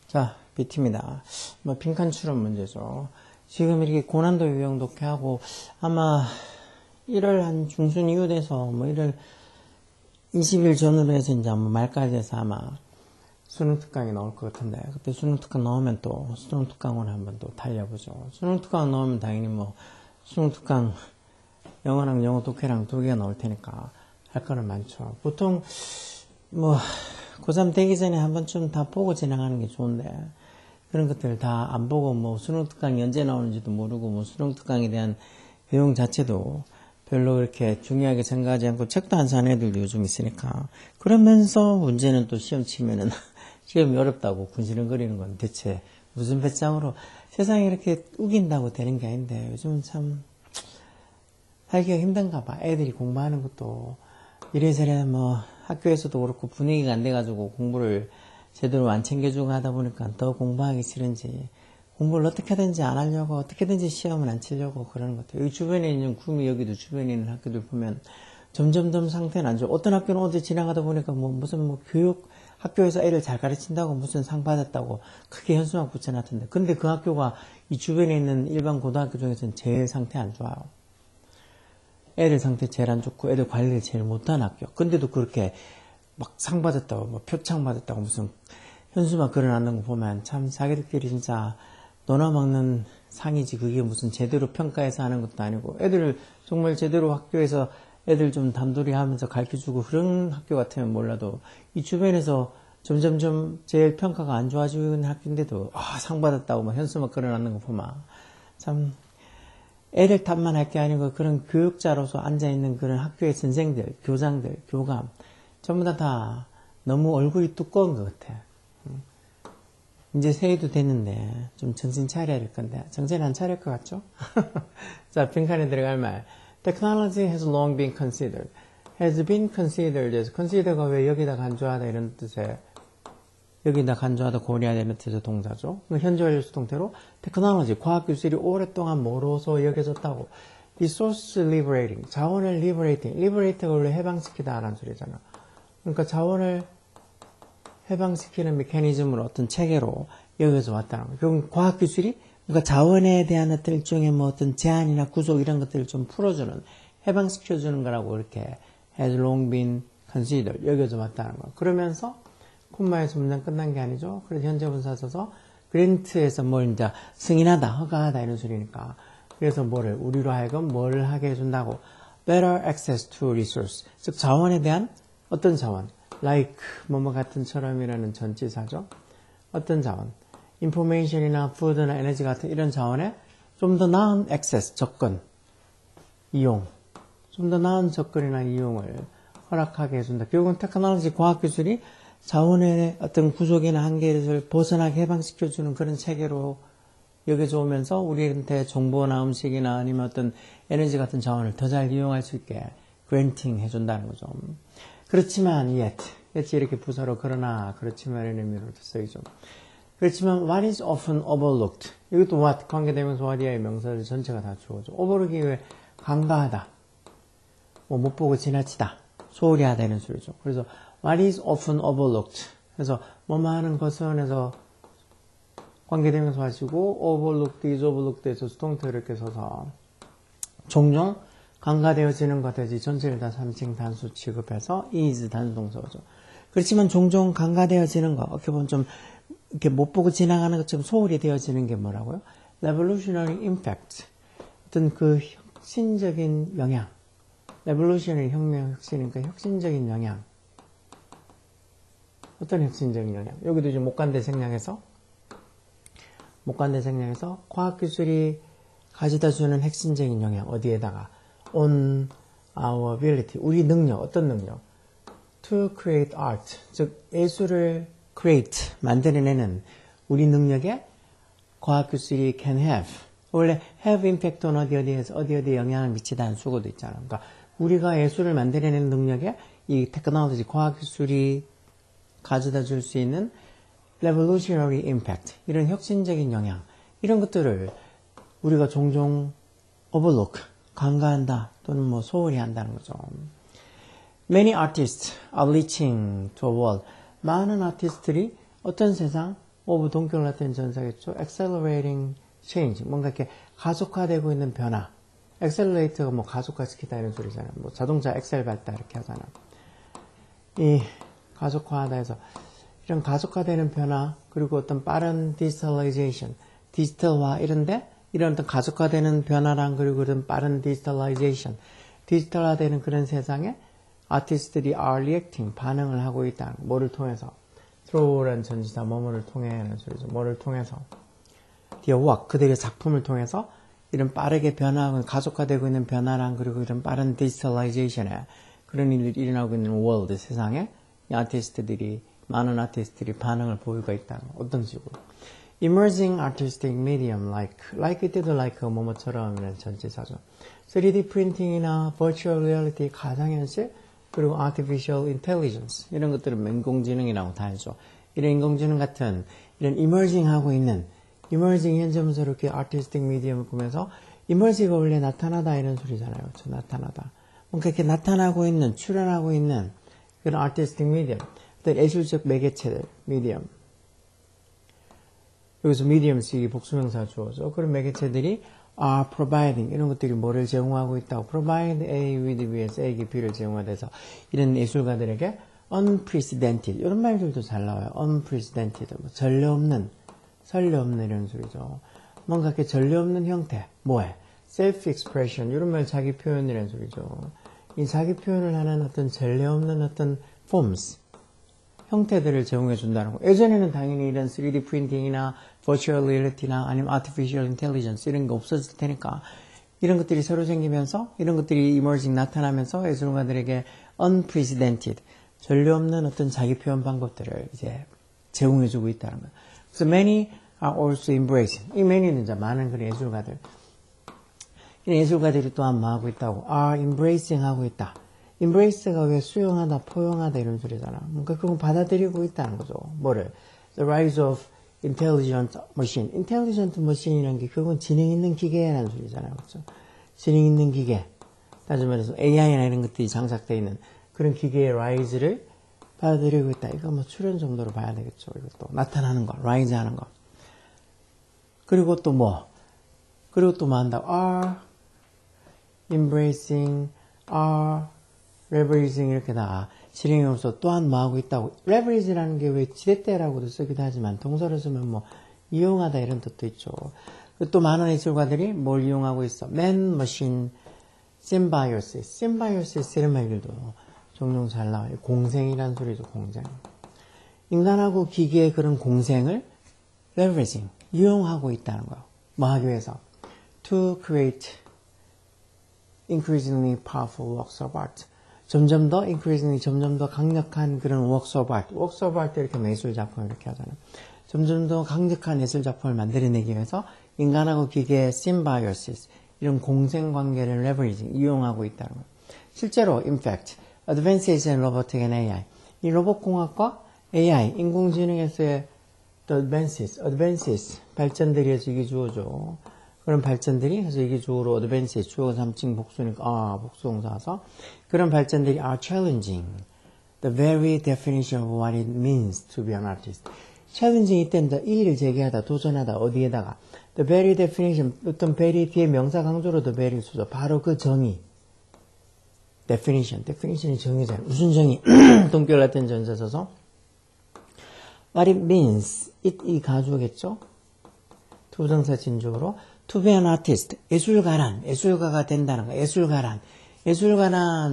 자, BT입니다. 빈칸 추론 문제죠. 지금 이렇게 고난도 유형 독해하고 아마 1월 한 중순 이후 돼서 1월 20일 전후로 해서 이제 말까지 해서 아마 수능 특강이 나올 것 같은데, 그때 수능 특강 나오면 또 수능 특강으로 한번 또 달려보죠. 수능 특강 나오면 당연히 수능 특강 영어랑 영어 독해랑 두 개가 나올 테니까 할 거는 많죠. 보통 고3 되기 전에 한 번쯤 다 보고 지나가는 게 좋은데, 그런 것들 다 안 보고 수능 특강이 언제 나오는지도 모르고 수능 특강에 대한 내용 자체도 별로 그렇게 중요하게 생각하지 않고 책도 안 사는 애들도 요즘 있으니까, 그러면서 문제는 또 시험 치면은 시험이 어렵다고 군시렁거리는 건 대체 무슨 배짱으로 세상이 이렇게 우긴다고 되는 게 아닌데, 요즘은 참 살기가 힘든가 봐. 애들이 공부하는 것도 이래저래 학교에서도 그렇고 분위기가 안 돼가지고 공부를 제대로 안 챙겨주고 하다 보니까 더 공부하기 싫은지 공부를 어떻게든지 안 하려고, 어떻게든지 시험을 안 치려고 그러는 것 같아요. 여기 주변에 있는 구미, 여기도 주변에 있는 학교들 보면 점점점 상태는 안 좋아. 어떤 학교는 어디 지나가다 보니까 무슨 교육 학교에서 애를 잘 가르친다고 무슨 상 받았다고 크게 현수막 붙여놨던데, 근데 그 학교가 이 주변에 있는 일반 고등학교 중에서는 제일 상태 안 좋아요. 애들 상태 제일 안 좋고 애들 관리를 제일 못한 학교. 근데도 그렇게 상 받았다고 표창 받았다고 무슨 현수막 걸어놨는 거 보면 참 자기들끼리 진짜 너나 먹는 상이지, 그게 무슨 제대로 평가해서 하는 것도 아니고, 애들 정말 제대로 학교에서 애들 좀 단돌이 하면서 가르쳐주고 그런 학교 같으면 몰라도 이 주변에서 점점점 제일 평가가 안 좋아지고 있는 학교인데도 상 받았다고 현수막 걸어놨는 거 보면 참 애들 탓만 할 게 아니고, 그런 교육자로서 앉아있는 그런 학교의 선생들, 교장들, 교감 전부 다 너무 얼굴이 두꺼운 것 같아. 이제 새해도 됐는데 좀 정신 차려야 될 건데 정신 안 차릴 것 같죠? 자, 빈칸에 들어갈 말. Technology has long been considered. has been considered. consider가 왜 여기다 간주하다 이런 뜻의, 여기다 간주하다 고려하다 이런 뜻의 동사죠. 현재 완료 수동태로 테크놀로지, 과학기술이 오랫동안 뭐로서 여겨졌다고. resource liberating, 자원을 liberating. liberate가 원래 해방시키다 라는 소리잖아. 그러니까 자원을 해방시키는 메커니즘으로 어떤 체계로 여기서 왔다는 거예요. 결국 과학기술이 그러니까 자원에 대한 어떤 일종의 어떤 제한이나 구속 이런 것들을 좀 풀어주는, 해방시켜주는 거라고 이렇게 has long been considered, 여기서 왔다는 거예요. 그러면서 콤마에서 문장 끝난 게 아니죠. 그래서 현재 분사 써서 그랜트에서 이제 승인하다, 허가하다 이런 소리니까, 그래서 우리로 하여금 뭐를 하게 해준다고. better access to resource, 즉 자원에 대한 어떤 자원, like 같은처럼이라는 전치사죠. 어떤 자원, information이나 food나 에너지 같은 이런 자원에 좀 더 나은 access, 접근, 이용, 좀 더 나은 접근이나 이용을 허락하게 해준다. 결국은 테크놀로지, 과학기술이 자원의 어떤 구속이나 한계를 벗어나게 해방시켜주는 그런 체계로 여겨져 오면서 우리한테 정보나 음식이나 아니면 어떤 에너지 같은 자원을 더 잘 이용할 수 있게 그랜팅 해준다는 거죠. 그렇지만 yet 이렇게 부사로 그러나 그렇지만 이런 의미로 쓰이죠. 그렇지만 what is often overlooked, 이것도 what 관계대명사 what이야의 명사들 전체가 다 주어져. overlook이 왜 간과하다, 못 보고 지나치다, 소홀히 하다 이런 소리죠. 그래서 what is often overlooked, 그래서 뭐하는 것은 해서 관계대명사 하시고 overlooked, is overlooked에서 수동태 이렇게 써서 종종 간과되어지는 것까지 전체를 다 3층 단수 취급해서 is 단수동사죠. 그렇지만 종종 간과되어지는 거, 어떻게 보면 좀 이렇게 못 보고 지나가는 것처럼 소홀히 되어지는 게 뭐라고요? revolutionary impact, 어떤 그 혁신적인 영향. revolutionary 혁명, 혁신이니까 혁신적인 영향. 어떤 혁신적인 영향? 여기도 이제 목간대 생략해서 과학기술이 가져다 주는 혁신적인 영향, 어디에다가 on our ability, 우리 능력, 어떤 능력? to create art, 즉 예술을 create, 만들어내는 우리 능력에 과학기술이 can have, 원래 have impact는 어디에 영향을 미치다는 수고도 있잖아. 그러니까 우리가 예술을 만들어내는 능력에 이 테크놀로지, 과학기술이 가져다 줄 수 있는 revolutionary impact, 이런 혁신적인 영향, 이런 것들을 우리가 종종 overlook, 간과한다 또는 소홀히 한다는 거죠. Many artists are reaching to a wall. 많은 아티스트들이 어떤 세상? of 동결같은 전사겠죠. accelerating change. 뭔가 이렇게 가속화되고 있는 변화. accelerate가 뭐 가속화시키다 이런 소리잖아요. 뭐 자동차 엑셀 밟다 이렇게 하잖아. 이 가속화하다 해서 이런 가속화되는 변화, 그리고 어떤 빠른 digitalization, 디지털화 이런데 이런 어떤 가속화되는 변화랑 그리고 그런 빠른 digitalization, 디지털화되는 그런 세상에 아티스트들이 are reacting, 반응을 하고 있다. 뭐를 통해서? throw라는 전지사 뭐뭐를 통해라는 소리죠. 뭐를 통해서? their work, 그들의 작품을 통해서 이런 빠르게 변화하고 가속화되고 있는 변화랑 그리고 이런 빠른 digitalization에 그런 일이 일어나고 있는 world, 세상에 이 아티스트들이 많은 아티스트들이 반응을 보이고 있다는 거. 어떤 식으로? Emerging artistic medium like 이때도 like 뭐뭐처럼 이런 전치사죠. 3D 프린팅이나 virtual reality, 가상현실, 그리고 artificial intelligence 이런 것들은 인공지능이라고 다 하죠. 이런 인공지능 같은 이런 emerging 하고 있는 emerging 현재문서 이렇게 artistic medium을 보면서 emerge가 원래 나타나다 이런 소리잖아요. 그렇죠? 나타나다. 뭔가 이렇게 나타나고 있는, 출현하고 있는 그런 artistic medium, 어떤 예술적 매개체들, medium. 여기서 medium 쓰기 복수명사 주어져. 그런 매개체들이 are providing, 이런 것들이 뭐를 제공하고 있다고. provide A with B에서 A에게 B를 제공하돼서 이런 예술가들에게 unprecedented, 이런 말들도 잘 나와요. unprecedented, 뭐 전례 없는, 설례 없는 이런 소리죠. 뭔가 이렇게 전례 없는 형태, 뭐해? self-expression, 이런 말 자기 표현이라는 소리죠. 이 자기 표현을 하는 어떤 전례 없는 어떤 forms, 형태들을 제공해 준다는 거. 예전에는 당연히 이런 3D 프린팅이나 virtual reality나 아니면 artificial intelligence 이런 게 없어질 테니까 이런 것들이 새로 생기면서 이런 것들이 emerging 나타나면서 예술가들에게 unprecedented, 전례 없는 어떤 자기 표현 방법들을 이제 제공해 주고 있다는 거예요. 그래서 many are also embracing. 이 many는 이제 많은 그런 예술가들. 이런 예술가들이 또한 뭐 하고 있다고? are embracing 하고 있다. embrace가 왜 수용하다, 포용하다 이런 소리잖아. 그러니까 그건 받아들이고 있다는 거죠. 뭐를? The rise of intelligent machine. intelligent machine이라는 게 그건 지능 있는 기계라는 소리잖아요. 그렇죠? 지능 있는 기계. 따지면 말해서 AI나 이런 것들이 장착되어 있는 그런 기계의 rise를 받아들이고 있다. 이거 뭐 출현 정도로 봐야 되겠죠. 이것도 나타나는 거, rise 하는 거. 그리고 또 뭐? 그리고 또 뭐 한다고? are embracing, are leveraging 이렇게 다 실행형으로서 또한 뭐 하고 있다고. leverage라는 게 왜 지렛대라고도 쓰기도 하지만 동사로 쓰면 뭐 이용하다 이런 뜻도 있죠. 또 많은 예술가들이 뭘 이용하고 있어? man, machine, symbiosis. symbiosis 이런 말들도 종종 잘 나와요. 공생이라는 소리죠. 공생. 인간하고 기계의 그런 공생을 leveraging, 이용하고 있다는 거예요. 뭐 하기 위해서? to create increasingly powerful works of art. 점점 더 increasingly, 점점 더 강력한 그런 works of art. works of art 이렇게 예술 작품을 이렇게 하잖아요. 점점 더 강력한 예술 작품을 만들어내기 위해서 인간하고 기계의 symbiosis, 이런 공생 관계를 leveraging, 이용하고 있다는 거예요. 실제로, in fact, advances in robotic and AI. 이 로봇공학과 AI, 인공지능에서의 the advances, 발전들이 해서 이게 주어져. 그런 발전들이 해서 이게 주어로 advances, 주어 3층 복수니까, 복수동사서. 그런 발전들이 are challenging the very definition of what it means to be an artist. challenging 이때는 이의를 제기하다, 도전하다, 어디에다가. the very definition, 어떤 very 뒤에 명사 강조로 the very를 쓰죠. 바로 그 정의. definition이 정의잖아요. 무슨 정의? 동결 같은 전사 써서 what it means, 이 가주어겠죠? 투부정사 진주어로 to be an artist, 예술가가 된다는 거. 예술가란,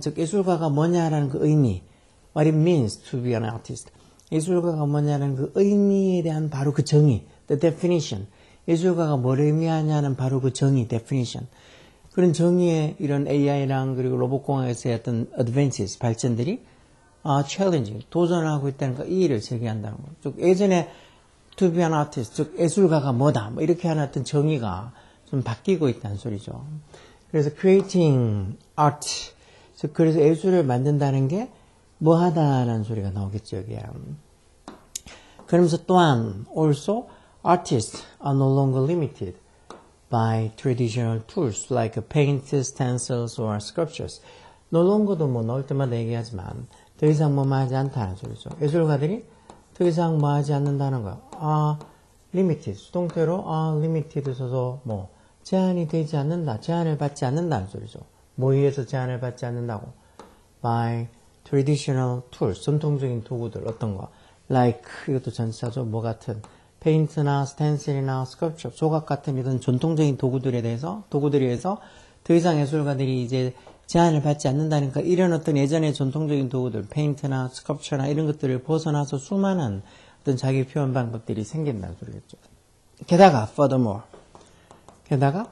즉 예술가가 뭐냐라는 그 의미. what it means to be an artist. 예술가가 뭐냐는 그 의미에 대한 바로 그 정의. the definition. 예술가가 뭘 의미하냐는 바로 그 정의, definition. 그런 정의의 이런 AI랑 그리고 로봇공학에서의 어떤 advances, 발전들이 challenging, 도전하고 있다는 거, 이의를 제기한다는 거. 즉, 예전에 to be an artist, 즉, 예술가가 뭐다, 뭐 이렇게 하는 어떤 정의가 좀 바뀌고 있다는 소리죠. 그래서 creating art, 즉, 그래서 예술을 만든다는 게 뭐 하다라는 소리가 나오겠죠, 여기에. 그러면서 또한, also, artists are no longer limited by traditional tools like paint, stencils, or sculptures. no longer도 뭐 넣을 때마다 얘기하지만 더 이상 뭐만 하지 않다는 소리죠. 예술가들이 더 이상 뭐 하지 않는다는 거야. limited. 수동태로 limited 써서 뭐 제한이 되지 않는다. 제한을 받지 않는다는 소리죠. 뭐에 의해서 제한을 받지 않는다고? by traditional tools. 전통적인 도구들. 어떤 거? like 이것도 전치사죠. 뭐 같은 페인트나 스텐실이나 스컬프처, 조각 같은 이런 전통적인 도구들에 의해서 더 이상 예술가들이 이제 제한을 받지 않는다니까 이런 어떤 예전의 전통적인 도구들, 페인트나 스컬프처나 이런 것들을 벗어나서 수많은 어떤 자기 표현 방법들이 생긴다는 소리겠죠. 게다가 furthermore, 게다가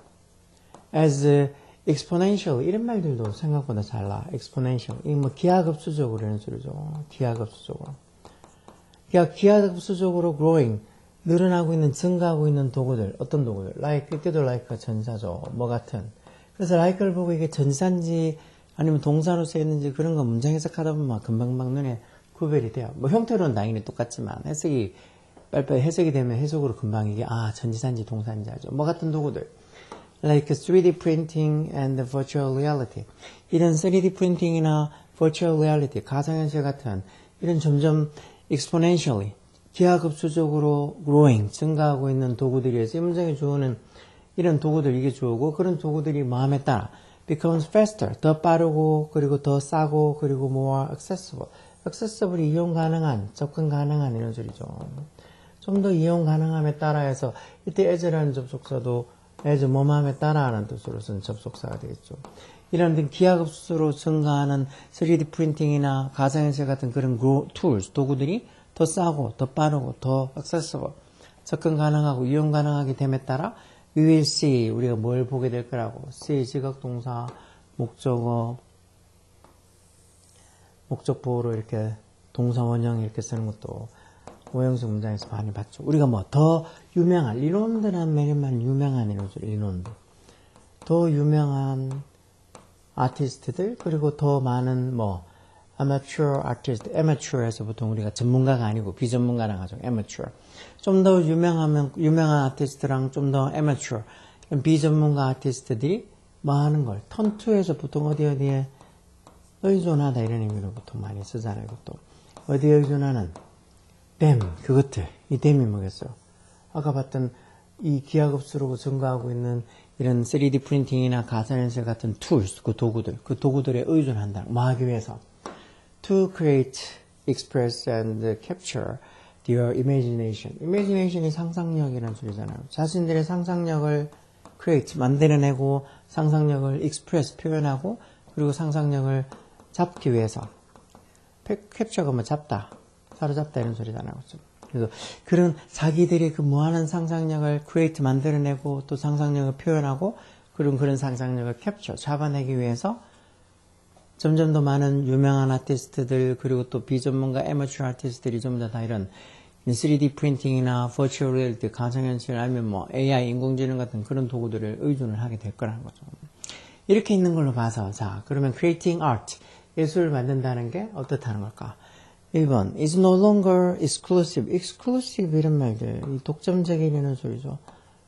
as exponential 이런 말들도 생각보다 잘 나와. exponential 이 뭐 기하급수적으로 이런 소리죠. 기하급수적으로. 기하급수적으로 growing 늘어나고 있는, 증가하고 있는 도구들, 어떤 도구들? like, 이때도 like가 전사죠. 뭐 같은. 그래서 like를 보고 이게 전사인지 아니면 동사로 쓰였는지 그런 거 문장 해석하다 보면 금방 눈에 구별이 돼요. 뭐 형태로는 당연히 똑같지만 해석이 빨리빨리 해석이 되면 해석으로 금방 이게 전지사인지 동사인지 알죠. 뭐 같은 도구들. like 3D printing and virtual reality. 이런 3D 프린팅이나 virtual reality, 가상현실 같은 이런 점점 exponentially 기하급수적으로 growing, 증가하고 있는 도구들이어서 이 문장의 주어는 이런 도구들, 이게 주어고 그런 도구들이 마음에 따라 becomes faster, 더 빠르고 그리고 더 싸고 그리고 more accessible, accessible이 이용 가능한, 접근 가능한 이런 소리죠. 좀 더 이용 가능함에 따라 해서 이때 as라는 접속사도 as 뭐 마음에 따라 하는 뜻으로 쓴 접속사가 되겠죠. 이런 기하급수로 증가하는 3D 프린팅이나 가상현실 같은 그런 tools, 도구들이 더 싸고, 더 빠르고, 더 accessible, 접근 가능하고 이용 가능하게 됨에 따라 we will see, 우리가 뭘 보게 될 거라고. see, 지각동사, 목적어, 목적보호로 이렇게 동사 원형 이렇게 쓰는 것도 오형식 문장에서 많이 봤죠. 우리가 뭐 더 유명한, 리논드라는 매력만 유명한 이런 소리, 리논드. 더 유명한 아티스트들, 그리고 더 많은 뭐 amateur artist, amateur에서 보통 우리가 전문가가 아니고 비전문가랑 하죠. amateur. 좀 더 유명한 아티스트랑 좀 더 amateur, 비전문가 아티스트들이 뭐 하는 걸, 턴투에서 보통 어디에 의존하다 이런 의미로 보통 많이 쓰잖아요. 이것도. 어디에 의존하는? 댐, 그것들. 이 댐이 뭐겠어요? 아까 봤던 이 기하급수로 증가하고 있는 이런 3D 프린팅이나 가상현실 같은 tools, 그 도구들에 의존한다. 뭐 하기 위해서? To create, express, and capture their imagination. imagination이 상상력이라는 소리잖아요. 자신들의 상상력을 create, 만들어내고, 상상력을 express, 표현하고, 그리고 상상력을 잡기 위해서. capture가 뭐 잡다, 사로잡다 이런 소리잖아요. 그렇죠? 그래서 그런 자기들이 그 무한한 상상력을 create, 만들어내고, 또 상상력을 표현하고, 그런 상상력을 capture, 잡아내기 위해서 점점 더 많은 유명한 아티스트들, 그리고 또 비전문가 애머추어 아티스트들이 전부 다 이런 3D 프린팅이나 virtual reality, 가상현실 아니면 뭐 AI, 인공지능 같은 그런 도구들을 의존을 하게 될 거라는 거죠. 이렇게 있는 걸로 봐서, 자, 그러면 creating art, 예술을 만든다는 게 어떻다는 걸까? 1번, is no longer exclusive. exclusive 이런 말들, 이 독점적이라는 소리죠.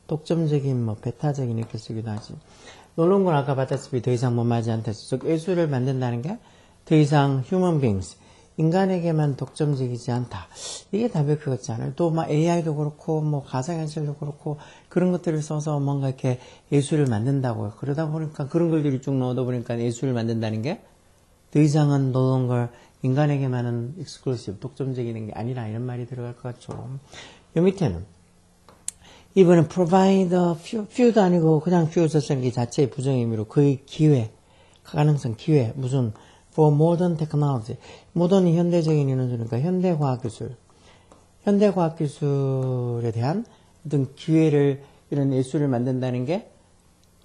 독점적인, 뭐, 배타적인 이렇게 쓰기도 하지. no longer 아까 봤다시피 더 이상 뭐하지 않다. 즉, 예술을 만든다는 게 더 이상 human beings, 인간에게만 독점적이지 않다. 이게 답일 것 같지 않아요? 또 막 AI도 그렇고, 뭐, 가상현실도 그렇고, 그런 것들을 써서 뭔가 이렇게 예술을 만든다고요. 그러다 보니까 그런 글들이 쭉 넣어다 보니까 예술을 만든다는 게 더 이상은 no longer 인간에게만은 exclusive, 독점적인 게 아니라 이런 말이 들어갈 것 같죠. 요 밑에는 이번엔 provide few도 아니고 그냥 few 썼다는 게 자체의 부정의 의미로 거의 기회, 가능성, 기회, 무슨 for modern technology, 모던이 현대적인 이런 소리니까 현대과학기술, 현대과학기술에 대한 어떤 기회를, 이런 예술을 만든다는 게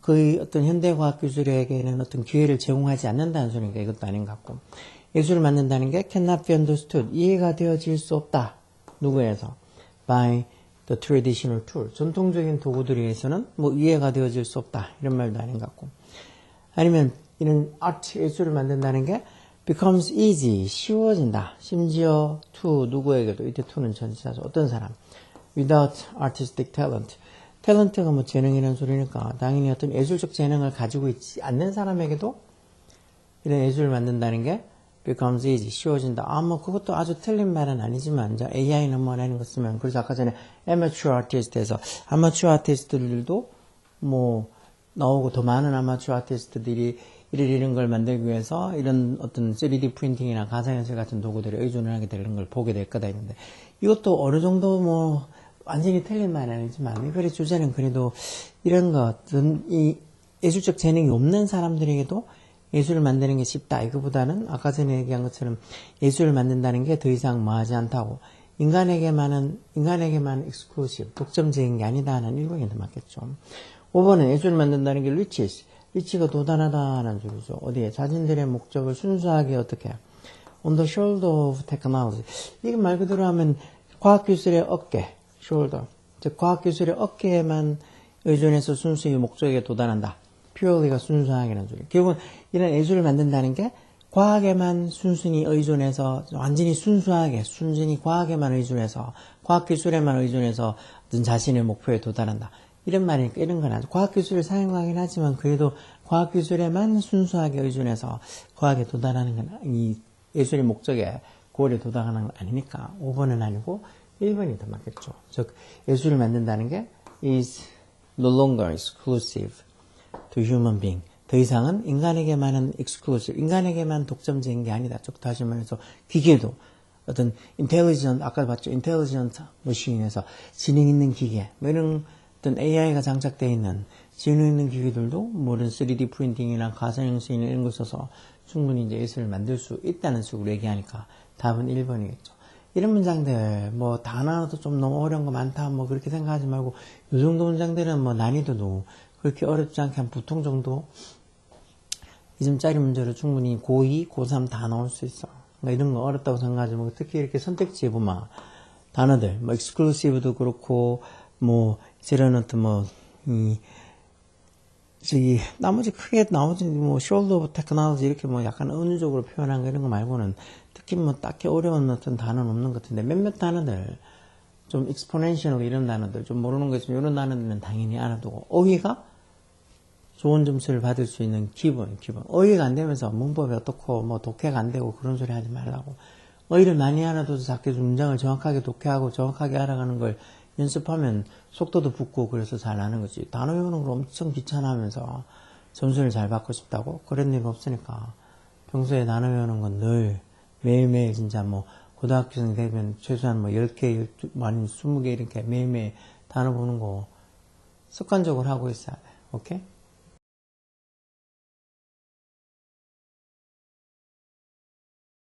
거의 어떤 현대과학기술에게는 어떤 기회를 제공하지 않는다는 소리니까 이것도 아닌 것 같고, 예술을 만든다는 게 cannot be understood, 이해가 되어질 수 없다. 누구에서? by the traditional tool, 전통적인 도구들에 의해서는 뭐 이해가 되어질 수 없다. 이런 말도 아닌 것 같고. 아니면 이런 art, 예술을 만든다는 게 becomes easy, 쉬워진다. 심지어 to 누구에게도, 이때 to는 전치사죠. 어떤 사람? without artistic talent. 탤런트가 뭐 재능이라는 소리니까 당연히 어떤 예술적 재능을 가지고 있지 않는 사람에게도 이런 예술을 만든다는 게 becomes easy, 쉬워진다. 뭐 그것도 아주 틀린 말은 아니지만 이제 AI는 뭐라는 거 쓰면 그래서 아까 전에 amateur artist에서 아마추어 아티스트들도 뭐 나오고 더 많은 아마추어 아티스트들이 이런 걸 만들기 위해서 이런 어떤 3D 프린팅이나 가상현실 같은 도구들에 의존을 하게 되는 걸 보게 될 거다 했는데 이것도 어느 정도 뭐 완전히 틀린 말은 아니지만 이 글의 주제는 그래도 이런 것은 이 예술적 재능이 없는 사람들에게도 예술을 만드는 게 쉽다. 이거보다는 아까 전에 얘기한 것처럼 예술을 만든다는 게 더 이상 뭐하지 않다고 인간에게만 exclusive, 독점적인 게 아니다 하는 일본이 더 맞겠죠. 5번은 예술을 만든다는 게 리치가 도달하다는 줄이죠. 어디에? 자신들의 목적을 순수하게 어떻게? On the shoulder of technology. 이게 말 그대로 하면 과학기술의 어깨, shoulder. 즉, 과학기술의 어깨에만 의존해서 순수히 목적에 도달한다. purely가 순수하게는 줄이죠. 결국은 이런 예술을 만든다는 게 과학에만 순순히 의존해서 완전히 순순히 과학에만 의존해서 과학기술에만 의존해서 어떤 자신의 목표에 도달한다. 이런 말이니까 이런 건 아주 과학기술을 사용하긴 하지만 그래도 과학기술에만 순수하게 의존해서 과학에 도달하는 건 이 예술의 목적에 고을에 도달하는 건 아니니까 5번은 아니고 1번이 더 맞겠죠. 즉 예술을 만든다는 게 is no longer exclusive to human being. 더 이상은 인간에게만은 exclusive, 인간에게만 독점적인 게 아니다. 즉 다시 말해서 기계도 어떤 intelligent, 아까 봤죠. intelligent machine에서 지능 있는 기계, 뭐 이런 어떤 AI가 장착되어 있는 지능 있는 기기들도 모든 3D 프린팅이나 가상현실 이런 걸 써서 충분히 이제 예술을 만들 수 있다는 식으로 얘기하니까 답은 1번이겠죠. 이런 문장들, 뭐 단어도 좀 너무 어려운 거 많다, 뭐 그렇게 생각하지 말고 이 정도 문장들은 뭐 난이도도 그렇게 어렵지 않게 한 보통 정도 2점짜리 문제로 충분히 고2, 고3 다 나올 수 있어. 그러니까 이런 거 어렵다고 생각하지 말고 특히 이렇게 선택지에 보면 단어들, 뭐 exclusive도 그렇고 뭐 이런 어떤 뭐 나머지 크게 나머지 뭐 shoulder of technology 이렇게 뭐 약간 은유적으로 표현한 거 이런 거 말고는 특히 뭐 딱히 어려운 어떤 단어는 없는 것 같은데 몇몇 단어들 좀 exponential 이런 단어들 좀 모르는 거 있으면 이런 단어들은 당연히 알아두고 어휘가 좋은 점수를 받을 수 있는 기본 어휘가 안 되면서 문법이 어떻고 뭐 독해가 안 되고 그런 소리 하지 말라고 어휘를 많이 알아둬서 자꾸 문장을 정확하게 독해하고 정확하게 알아가는 걸 연습하면 속도도 붙고 그래서 잘 나는 거지. 단어 외우는 걸 엄청 귀찮아하면서 점수를 잘 받고 싶다고? 그런 일 없으니까 평소에 단어 외우는 건 늘 매일매일 진짜 뭐 고등학교생 되면 최소한 뭐 10개, 12, 아니면 20개 이렇게 매일매일 단어 보는 거 습관적으로 하고 있어야 돼. 오케이?